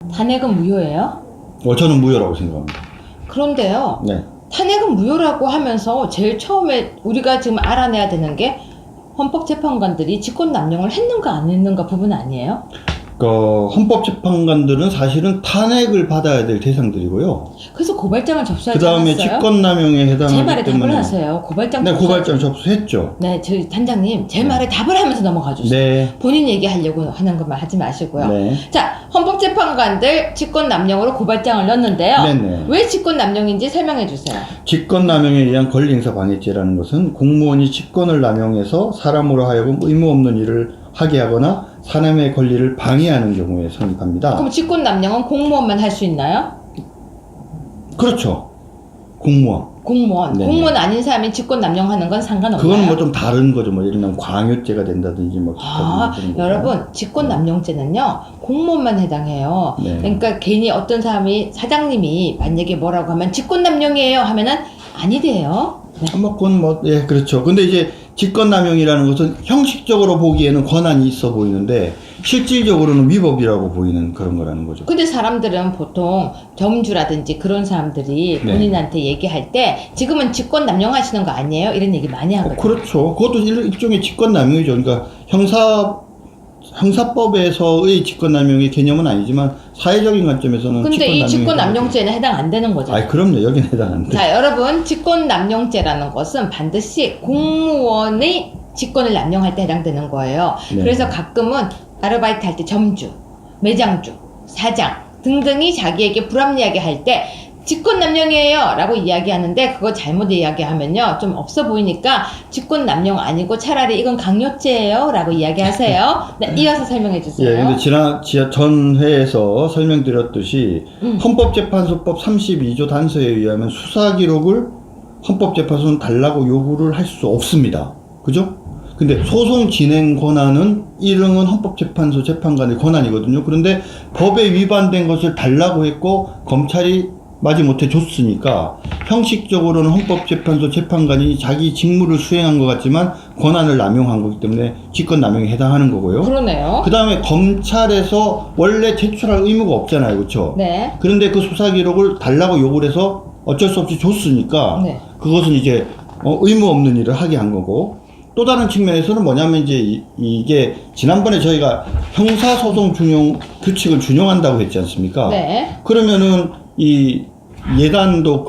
탄핵은 무효예요? 저는 무효라고 생각합니다. 그런데요. 네. 탄핵은 무효라고 하면서 제일 처음에 우리가 지금 알아내야 되는 게 헌법재판관들이 직권남용을 했는가 안 했는가 부분 아니에요? 헌법재판관들은 사실은 탄핵을 받아야 될 대상들이고요. 그래서 고발장을 접수하지 그 다음에 않았어요? 직권남용에 해당하기 제 말에 때문에 답을 하세요. 고발장 네, 접수. 고발장 접수했죠. 네, 저희 단장님 제 말에 답을 하면서 넘어가 주세요. 네. 본인 얘기하려고 하는 것만 하지 마시고요. 네. 자, 헌법재판관들 직권남용으로 고발장을 넣었는데요. 네네. 왜 직권남용인지 설명해 주세요. 직권남용에 의한 권리행사 방해죄라는 것은 공무원이 직권을 남용해서 사람으로 하여금 의무 없는 일을 하게 하거나 사람의 권리를 방해하는 경우에 성립합니다. 그럼 직권남용은 공무원만 할 수 있나요? 그렇죠. 공무원. 공무원. 네네. 공무원 아닌 사람이 직권남용하는 건 상관없나요? 그건 뭐 좀 다른 거죠. 뭐 예를 들면 광요죄가 된다든지 뭐 아, 그런 거죠. 여러분 직권남용죄는요 공무원만 해당해요. 네. 그러니까 괜히 어떤 사람이 사장님이 만약에 뭐라고 하면 직권남용이에요 하면은 아니래요. 네. 뭐 그건 뭐 예 그렇죠. 근데 이제 직권남용이라는 것은 형식적으로 보기에는 권한이 있어 보이는데 실질적으로는 위법이라고 보이는 그런 거라는 거죠. 근데 사람들은 보통 점주라든지 그런 사람들이 네. 본인한테 얘기할 때 지금은 직권남용하시는 거 아니에요? 이런 얘기 많이 하거든요. 그렇죠. 그것도 일종의 직권남용이죠. 그러니까 형사법에서의 직권남용의 개념은 아니지만 사회적인 관점에서는 근데 이 직권남용이 직권남용죄는 해당 안 되는 거잖아요. 아니 그럼요. 여기는 해당 안 돼. 자, 여러분 직권남용죄라는 것은 반드시 공무원의 직권을 남용할 때 해당되는 거예요. 네. 그래서 가끔은 아르바이트 할 때 점주, 매장주, 사장 등등이 자기에게 불합리하게 할 때 직권남용이에요 라고 이야기하는데 그거 잘못 이야기하면요 좀 없어 보이니까 직권남용 아니고 차라리 이건 강요죄예요 라고 이야기하세요. 네, 이어서 설명해 주세요. 예, 근데 전 회에서 설명드렸듯이 헌법재판소법 32조 단서에 의하면 수사 기록을 헌법재판소는 달라고 요구를 할 수 없습니다. 그죠? 근데 소송 진행 권한은 일흥은 헌법재판소 재판관의 권한이거든요. 그런데 법에 위반된 것을 달라고 했고 검찰이 마지못해 줬으니까 형식적으로는 헌법재판소 재판관이 자기 직무를 수행한 것 같지만 권한을 남용한 거기 때문에 직권남용에 해당하는 거고요. 그러네요. 그 다음에 검찰에서 원래 제출할 의무가 없잖아요. 그렇죠? 네. 그런데 그 수사 기록을 달라고 요구를 해서 어쩔 수 없이 줬으니까 네. 그것은 이제 의무 없는 일을 하게 한 거고 또 다른 측면에서는 뭐냐면 이제 이게 지난번에 저희가 형사소송 준용 규칙을 준용한다고 했지 않습니까? 네. 그러면은 이 예단도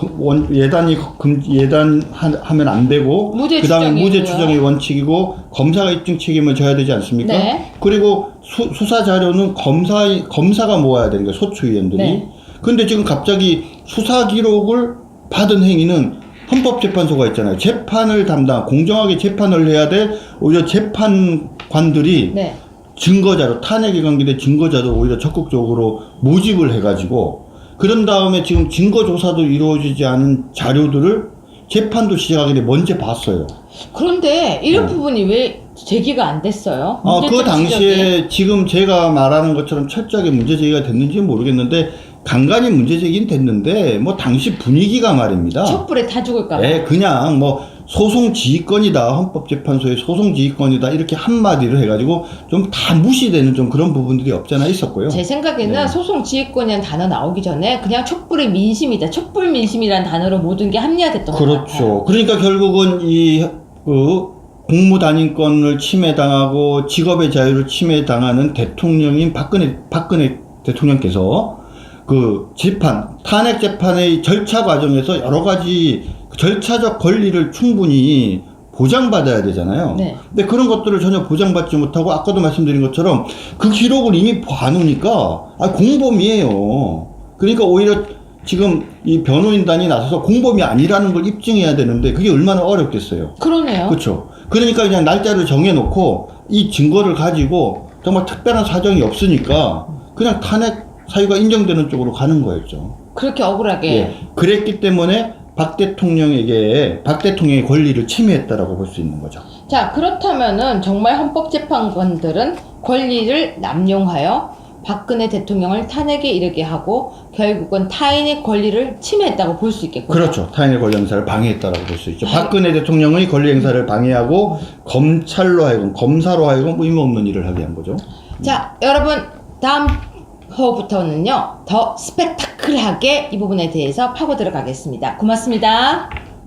예단하면 안 되고 무죄 그다음에 추정이고요. 무죄 추정의 원칙이고 검사가 입증 책임을 져야 되지 않습니까? 네. 그리고 수사 자료는 검사가 모아야 되는 거예요. 소추위원들이. 네. 근데 지금 갑자기 수사 기록을 받은 행위는 헌법재판소가 있잖아요. 재판을 공정하게 재판을 해야 될 오히려 재판관들이 네. 증거자료, 탄핵에 관계된 증거자료 오히려 적극적으로 모집을 해가지고 그런 다음에 지금 증거조사도 이루어지지 않은 자료들을 재판도 시작하기 전에 먼저 봤어요. 그런데 이런 부분이 왜 제기가 안 됐어요? 그 문제점 당시에 지적이. 지금 제가 말하는 것처럼 철저하게 문제 제기가 됐는지는 모르겠는데 간간히 문제 제기는 됐는데 뭐 당시 분위기가 말입니다. 촛불에 타 죽을까 봐. 네, 그냥 뭐 소송지휘권이다, 헌법재판소의 소송지휘권이다 이렇게 한마디로 해가지고 좀 다 무시되는 좀 그런 부분들이 없잖아 있었고요. 제 생각에는 네. 소송지휘권이라는 단어 나오기 전에 그냥 촛불의 민심이다. 촛불 민심이라는 단어로 모든 게 합리화됐던 것 같아요. 그렇죠. 그러니까 결국은 공무단인권을 침해당하고 직업의 자유를 침해당하는 대통령인 박근혜 대통령께서 그 탄핵 재판의 절차 과정에서 여러 가지 절차적 권리를 충분히 보장받아야 되잖아요. 네. 근데 그런 것들을 전혀 보장받지 못하고 아까도 말씀드린 것처럼 그 기록을 이미 봐놓으니까 공범이에요. 그러니까 오히려 지금 이 변호인단이 나서서 공범이 아니라는 걸 입증해야 되는데 그게 얼마나 어렵겠어요. 그러네요. 그렇죠. 그러니까 그냥 날짜를 정해놓고 이 증거를 가지고 정말 특별한 사정이 없으니까 그냥 탄핵 사유가 인정되는 쪽으로 가는 거였죠. 그렇게 억울하게. 예. 그랬기 때문에 박 대통령의 권리를 침해했다라고 볼 수 있는 거죠. 자, 그렇다면은 정말 헌법재판관들은 권리를 남용하여 박근혜 대통령을 탄핵에 이르게 하고 결국은 타인의 권리를 침해했다고 볼 수 있겠군요. 그렇죠. 타인의 권리 행사를 방해했다라고 볼 수 있죠. 박근혜 대통령의 권리 행사를 방해하고 검사로 하여금 의무 없는 일을 하게 한 거죠. 자, 여러분 다음 후부터는요 더 스펙타클하게 이 부분에 대해서 파고 들어가겠습니다. 고맙습니다.